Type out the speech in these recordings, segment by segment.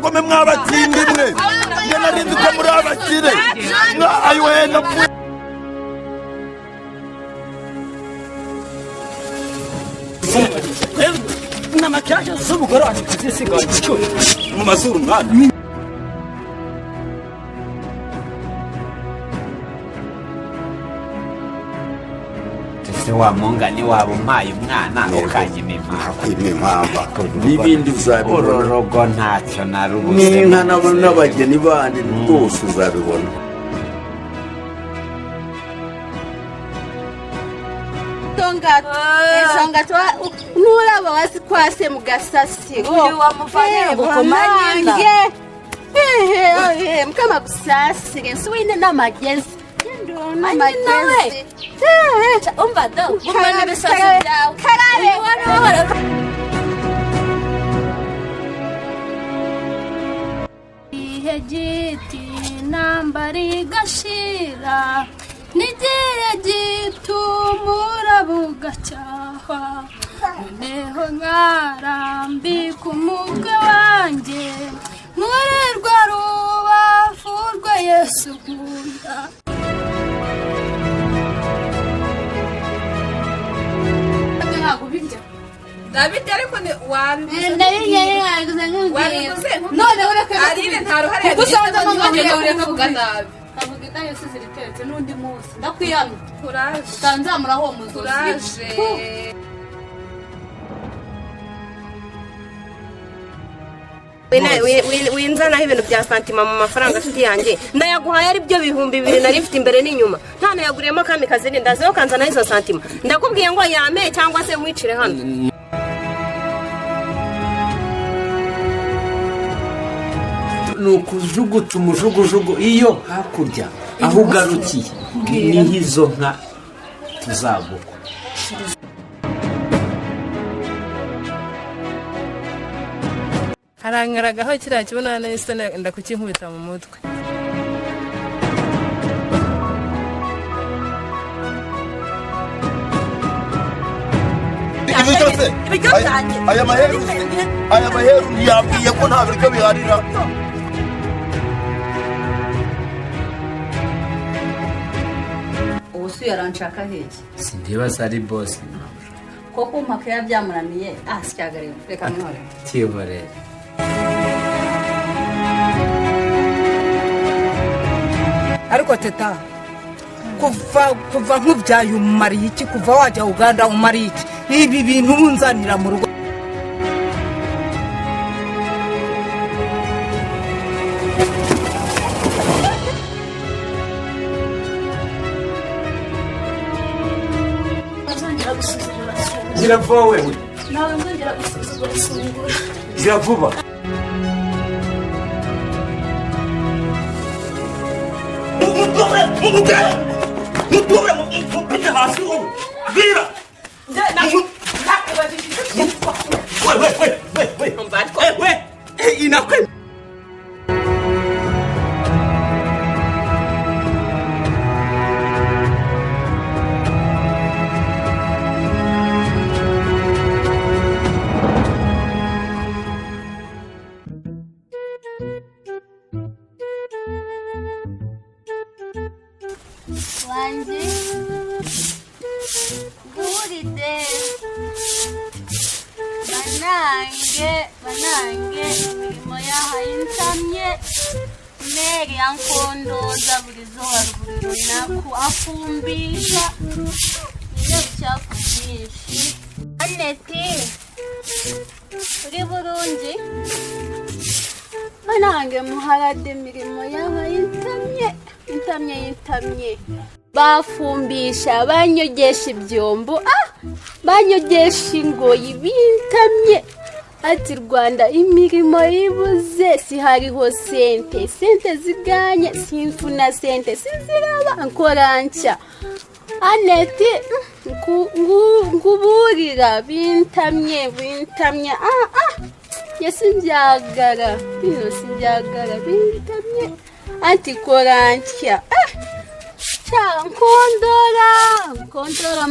mwabagome mwabatsinda imwe nge narindi ko muri abakire ayiwe napfuye n'amacyashya z'umugore wacu kuzisigaye mu mazuru mwana ese wa mungani wabo umpaye umwana ukanyima impamba n'ibindi uzabibona urorogo ntacyo narubuze n'inka n'abageni bandi rwose uzabibona songato nuraba wasikwase mugasasiro uyu wamufanya gukomanyinga mukama gusasire nsuwine n'amagezi umva do umwana ibisazi byawe karare ihe giti nambari gashira nigiye gitumura bugacyaha noneho nkarambika umutwe wanjye nkurerwa rubavu rwa Yesu nkunda David ariko ni wabibuze none ureka arire nta ruhare gusanze amaganya ureka vuga nabi kavuga itayo siziriteretse n'undi munsi ndakwiyamye kuraje tanzamura ho muzozi kuraje winzanaho ibintu bya santima mu mafaranga afite yanjye ndayaguhaye ari byo bihumbi 2 nari mfite imbere n'inyuma nta nayaguriyemo kandi kazi ndazeho kanzanaho izo santima ndakubwiye ngo yame cyangwa se mwicire hano nukujuguta umujugujugu iyo hakurya aho ugarukiye niho izo nka tuzagukwa harangaragaho kiriya kibona nahise ndakukinkubita mu mutwe aya maheru yabwiye ko nta biryo biharira ubusu yaranshaka heke sindibaza ari boss koko mpaka yabyamunaniye sicyagare reka nkore kiyobore ariko teta kuva nk'ubyaye umumariye iki kuva wajya Uganda umariye iki ibi bintu bunzanira mu rugo gira vuba wewe nawe ngongera gusuzugura Sungura gira vuba mutore mupite hasi vira inakwe wanjye guride banange imirimo yahaye insamye meri yankondoza buri zuba buri runaku afumbisha iyo bicafu byinshi aneti uri burungi banange muharade imirimo yahaye intamye bafumbisha banyogesha ibyombo banyogesha ingoyi bintamye ati Rwanda imirimo yibuze si hariho sente ziganye simfuna sente siziraba nkoranshya aneti nguburira bintamye yasinjagara bino sinjagara bintamye ati koranshya nkondora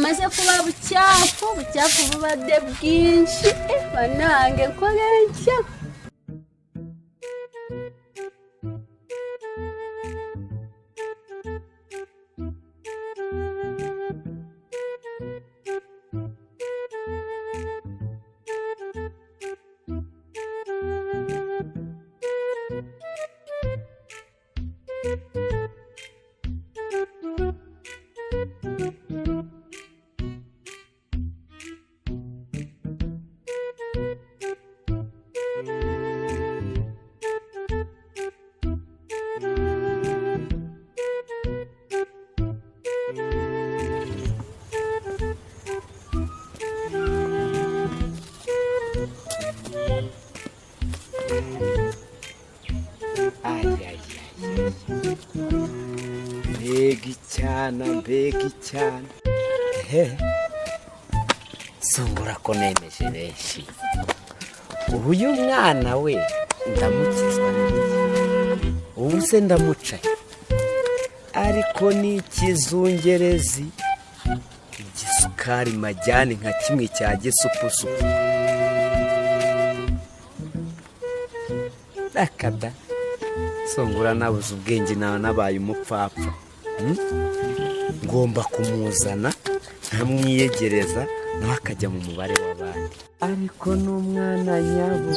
maze kuba bucyafu bubade bwinshi banange koranshya mbega icyana Sungura ko nemeje benshi uyu mwana we ndamukizwa ubu se ndamuca ariko ni ikizungerezi igisukari majyane nka kimwe cya gisupusupu akada Sungura nabuze ubwenge nawe nabaye umupfapfa ngomba kumuzana nkamwiyegereza nawe akajya mu mubare w'abandi ariko n'umwana nyabo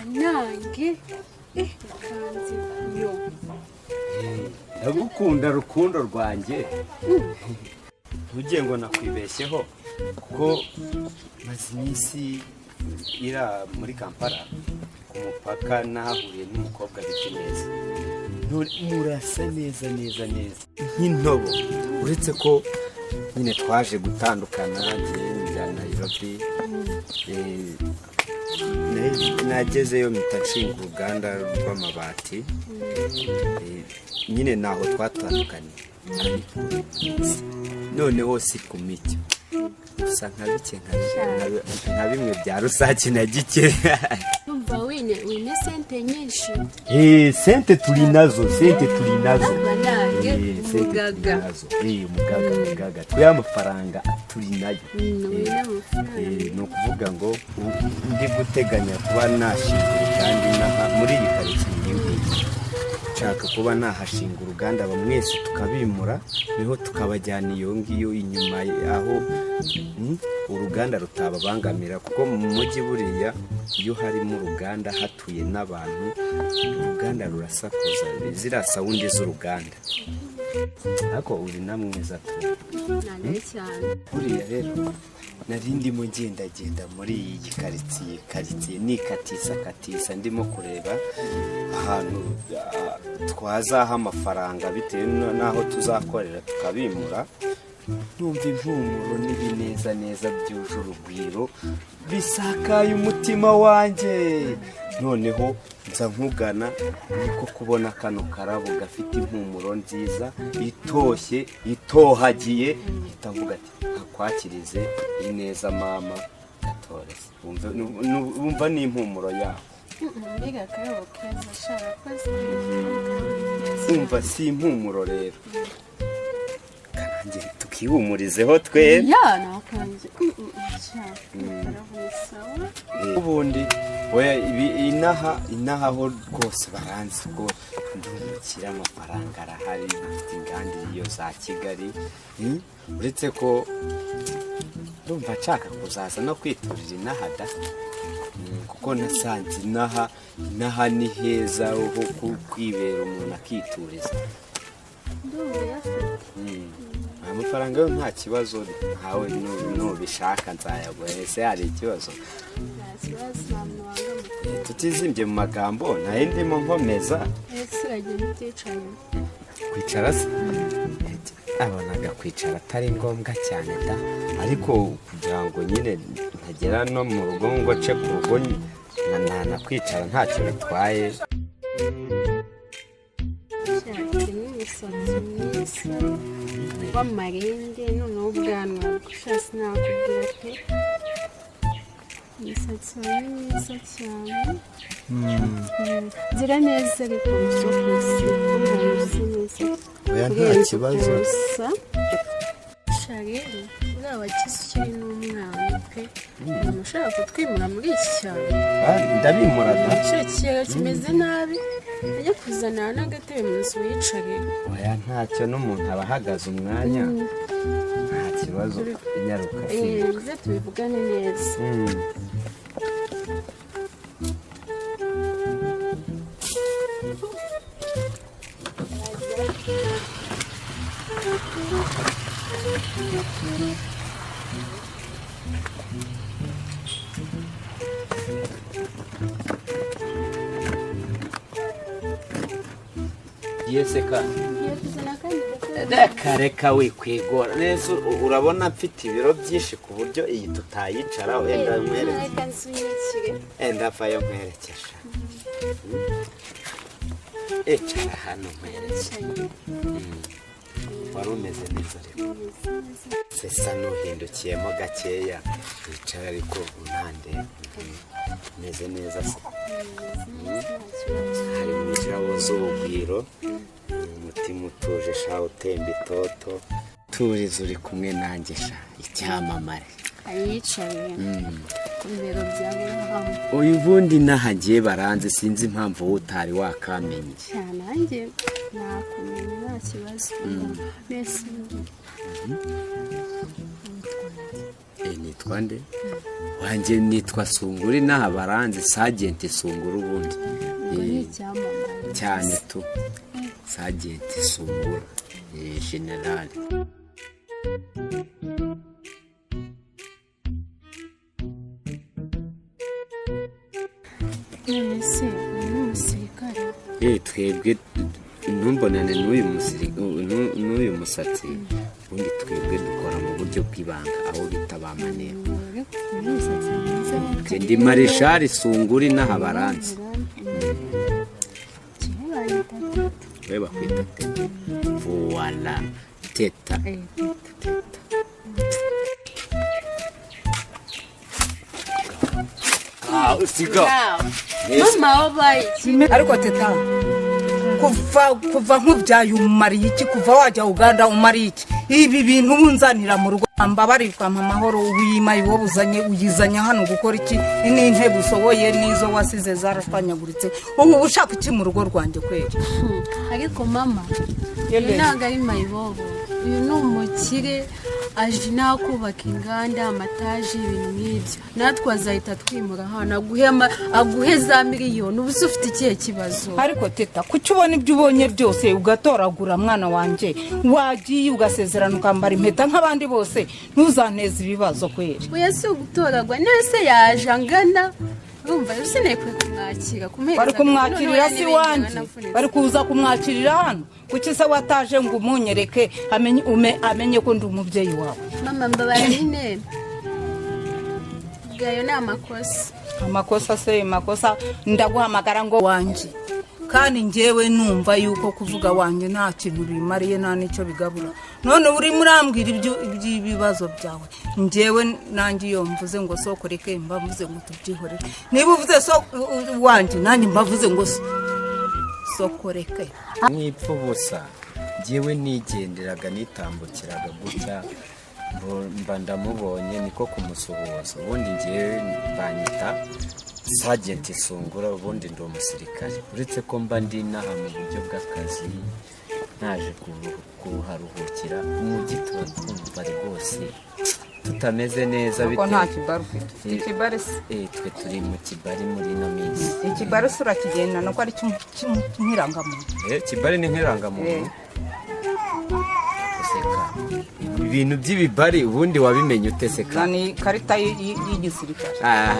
nange kanzi yo ndagukunda rukundo rwanjye ntujye ngo nakwibeshyeho kuko maze iminsi ira muri Kampala ku mupaka nahuye n'umukobwa bita neza murasa neza nk'intobo uretse ko nyine twaje gutandukana njya Nairobi nagezeyo mpita nshinga uruganda rw'amabati nyine naho twatandukanye noneho si ku micyo gusa nka bike nka bimwe bya rusake na gike umva wine sente nyinshi sente turi nazo mugaga twe amafaranga turi nayo ni ukuvuga ngo ndi guteganya kuba nashinga kandi muri iyi karitsiye nshaka kuba nahashinga uruganda mwese tukabimura niho tukabajyana iyo ngiyo inyuma aho uruganda rutababangamira kuko mu mujyi buriya iyo harimo uruganda hatuye n'abantu uruganda rurasakuza ziriya sawundi z'uruganda ariko uri na mwiza tu buriya rero nari ndimo ngendagenda muri iyi karitsiye nikatisa ndimo kureba ahantu twazaha amafaranga bitewe n'aho tuzakorera tukabimura numva impumuro n'ibineza byuje urugwiro bisakaye umutima wanjye noneho nza nkugana niko kubona kano karabo gafite impumuro nziza itoshye itohagiye itavuga ati nkakwakirize ineza mama aterese wumva n'impumuro yawe mbega karabo keza shaka koze umva si impumuro rero kanjye tukihumurizeho twe nakanje ubundi oya inaha ho rwose baranzi ko ndumukira amafaranga arahari mfite inganda iyo za Kigali uretse ko ndumva nshaka kuzaza no kwiturira inahada kuko nasanze inaha ni heza ho kwibera umuntu akituriza amafaranga yo nta kibazo ntawe nubishaka nzayaguha ese hari ikibazo tutizimbye mu magambo nayo ndimo nkomeza kwicara se abonaga kwicara atari ngombwa cyane da ariko kugira ngo nyine ntagera no mu rugo ngo ce ku rugo kwicara ntacyo bitwaye w'amarinde noneho ubwanwa gushasi nakubwira pe imisatsi wawe ni myiza cyane gira neza ariko musokosi umuntu usa neza oya nta kibazo rero uriya wakize ukiri n'umwana pe umuntu ushaka kutwimura muri iki cyaro ndabimura da icyo kigero kimeze nabi ajya kuzana n'agatebe mu nzu wicarira oya ntacyo n'umuntu aba ahagaze umwanya nta kibazo inyaruka bize tubivugane neza yeseka reka wikwigora neza urabona mfite ibiro byinshi ku buryo iyi tutayicara wenda enda vayo nkwerekesha icara hano nkwerekesha wari umeze neza ariko sesa nuhindukiyemo gakeya wicara ariko untande umeze neza se hari mu kirabo z'ubugwiro umutima utuje sha utemba itoto turiza uri kumwe nanjye sha icyamamare ayicariye ku bibero byawe hamwe uyu bundi nahagiye baranze sinzi impamvu utari wakamenye cyane nanjye nakumenye nta kibazo mbese nitwa nde wanjye nitwa Sungura inaha baranze Sagenti Sungura ubundi cyane tu Sagenti Sungura generali ese ni umusirikare twebwe ntumbonane n'uyu musatsi ubundi twebwe dukora mu buryo bw'ibanga aho bita ba maneko ndi marishari Sungura inaha baranze we bakwita teta vuwala teta usiga mama wabaye ariko teta kuva nk'ubyaye umumariye iki kuva wajya Uganda umariye iki ibi bintu bunzanira mu rugo mbabari kwa amahoro wima iwo buzanye uyizanya hano gukora iki n'intebe usoboye nizo wasize zarashwanyaguritse ubu ushaka iki mu rugo rwanjye kwera ariko mama ntabwo ari mayibobo uyu ni umukire aje nakubaka inganda amataje ibintu nk'ibyo natwe azahita twimura hano aguhe za miliyoni ubu ufite ikihe kibazo ariko teta kuki ubona ibyo ubonye byose ugatoragura mwana wanjye wagiye ugasezerana ukambara impeta nk'abandi bose ntuzaneze ibibazo kwera oya si ugutoragwa nese yaje angana urumva usineye kumwakira bari kumwakirira si wanjye bari kuza kumwakirira hano kuki se wataje ngo umunyereke amenye ko ndi umubyeyi wawe mama mbabarine gayo ni amakosa se makosa ndaguhamagara ngo wanjye kandi njyewe numva yuko kuvuga wanjye nta kintu bimariye nta n'icyo bigabura none uri murambwira iby'ibibazo byawe njyewe nanjye iyo mvuze ngo sokoreke mbavuze ngo tubyihorere niba uvuze wanjye nanjye mbavuze ngo sokoreke mwipfa ubusa njyewe nigenderaga nitambukiraga gutya mba ndamubonye niko kumusuhuza ubundi njyewe banyita Sergeant Sungura, ubundi ndi umusirikare, uretse ko mba ndi inaha mu buryo bw'akazi naje kuharuhukira. Umujyi tuba twumva rwose tutameze neza kuko nta kibari ufite. Ikibari se twe turi mu kibari muri ino minsi. Ikibari se urakigenda nuko ari nk'irangamuntu. Kibari ni nk'irangamuntu. Ibintu by'ibibari ubundi wabimenye uteseka. Ni karita y'igisirikare.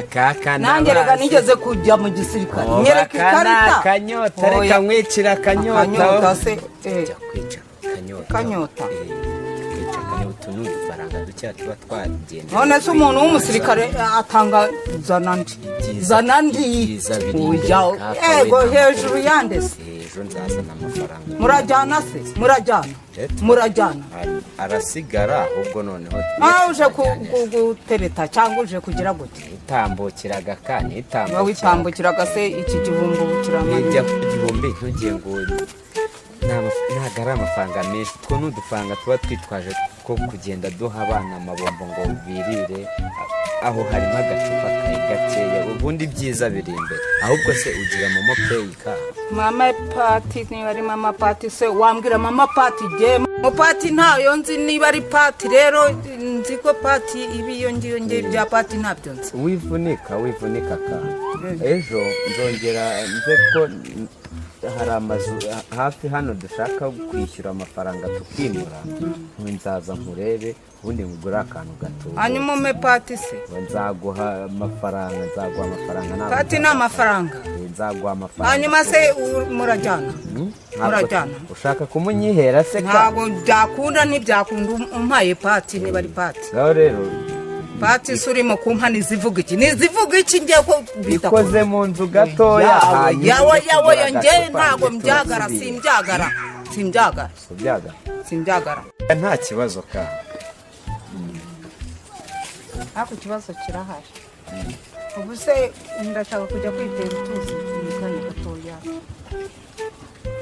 Kaka nanjye rega nigeze kujya mu gisirikare. Nyereka ikarita. Kanyota reka mwicira kanyota. Kanyota se kwica kanyota. Kanyota. Kwica kanyota n'udufaranga ducya tuba twagenda. None se umuntu w'umusirikare atanga zanandi. Ego hejuru yandese. Ejo nzazana amafaranga. Murajyana se? Murajyana. Arasigara ahubwo noneho. Uje gutereta cyangwa uje kugira gute? Itambukiraga kane witambukiraga se iki gihumbi ukiramanye. Ijya ku gihumbi ntugiye ngo ntago ari amafaranga menshi. Two n'udufaranga tuba twitwaje ko kugenda duha abana amabombo ngo birire, aho harimo agacupa gakeya. Ubundi byiza biri imbere. Ahubwo se ugira momo pay ka mama pati? Niba ari mama pati se wambwira mama pati je mo pati ntayo nzi. Niba ari pati rero nzi ko pati ibiyo ngiyo bya pati ntabyo nzi. Wivunika ka ejo nzongera nze ko hari amazu hafi hano dushaka kwishyura amafaranga tukimura. Nzaza nkurebe ubundi ngura akantu gato. Hanyuma me pati se nzaguha amafaranga. Pati na amafaranga nzaguha amafaranga. Hanyuma se murajyana? Murajyana ushaka kumunyihera se ka? Ntabwo byakunda ntibyakunda umpaye pati. Niba ari pati rero pati surimo kumpa nizivuga iki ngiye ko bikoze mu nzu gatoya. yawe nge ntabwo simbyagara. Nta kibazo ka. Ako kibazo kirahari. Ubu se ndashaka kujya kwitera utuzi kanya gatoya.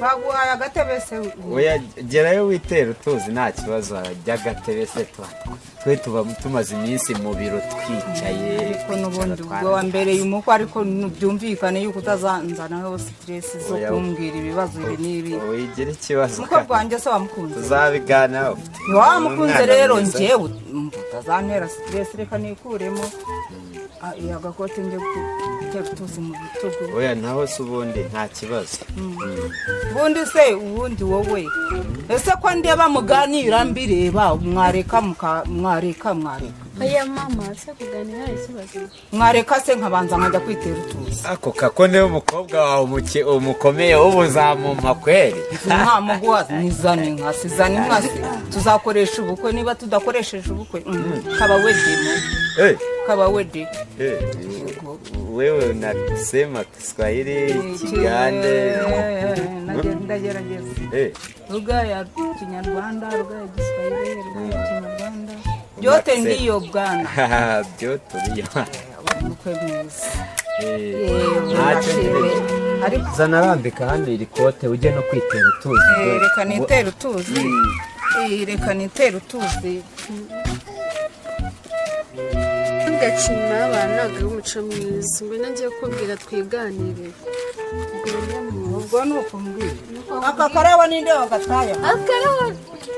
Baguhaye agatebe se? Oya gerayo witera utuzi nta kibazo. Ajya agatebe se twe tuba tumaze iminsi mu biro twicaye. Ariko n'ubundi ubwo wa mbere y'umuko ariko byumvikane yuko utazanzanaho stress zo kumbwira ibibazo ibi n'ibi. Wigira ikibazo muko bwanjye se wamukunze? Tuzabiganaho. Wamukunze rero njyewe utazantera stress reka nikuremo agakote nje gutera utuzi mu bitugu. Oya naho se ubundi nta kibazo. Ubundi se ubundi wowe ese ko ndeba muganira mbireba mwareka. Oya mama se kuganira ikibazo. Mwareka se nkabanza nkajya kwitera utuzi. Ako kakone umukobwa wawe umukomeye ubuzamumpa kweri. Ntamuguha nizane nkasi tuzakoresha ubukwe. Niba tudakoresheje ubukwe kaba wedi. Wewe unasema Kiswahili, Kigande. Ndagerageza. Lugha ya Kinyarwanda, lugha ya Kiswahili, lugha ya Kinyarwanda. Yote ndiyo bwana. Byote ndiyo. Mukwe mwiza. Ariko zanarambika hano iri kote ujye no kwitera utuzi. Reka nitera utuzi. Reka nitera utuzi. Gacima abana umuco mwiza. Mbe nagiye kubwira twiganire. Ubwo nuko mbwira. Aka karabo ninde wagataya? Akarabo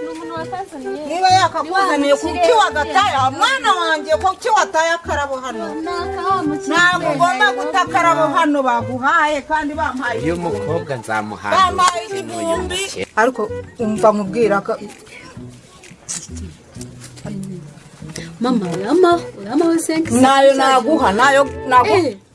n'umuntu watazaniye. Niba yakakuzaniye kuki wagataya? Mwana wanjye kuki wataya karabo hano? Ntabwo ugomba gutakarabo hano baguhaye kandi bampaye. Iyo mukobwa nzamuhaye. Bampaye igihumbi. Ariko umva mubwira ka mama urama wesenke nayo naguha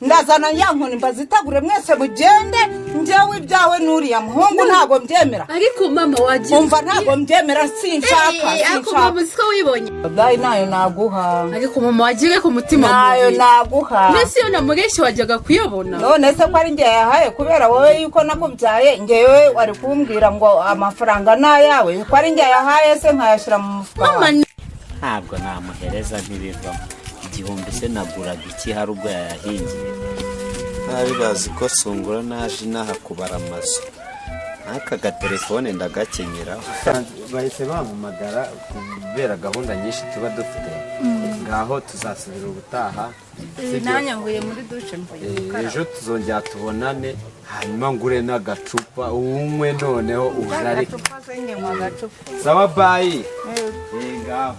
ndazana yankoni mbazitagure mwese mugende njyewe ibyawe nuriya muhungu ntago mbyemera. Ariko mama wagiye umva ntago mbyemera sinshaka. Ariko mama siko wibonye dai nayo naguha. Ariko mama wagiye ku mutima nayo naguha. Mbese yo namugeshe wajyaga kuyabona. None se ko ari ngiye yahaye kubera wowe yuko nakubyaye ngewe wari kumbwira ngo amafaranga nayawe ko ari ngiye yahaye se nkayashira mu mufuka. Ntabwo namuhereza ntibivamo. Igihumbi se naguraga iki hari ubwo yayahingiye. Nabi bazi ko Sungura naje inaha kubara amazu. aka gatelefone ndagakenyera bahise bampamagara kubera gahunda nyinshi tuba dufite ngaho tuzasubira ubutaha nanjye mvuye muri dushe mvuye gukaraba ejo tuzongera tubonane hanyuma ngure n'agacupa unywe noneho ujare agacupa se nywa agacupa sawa bayi ngaho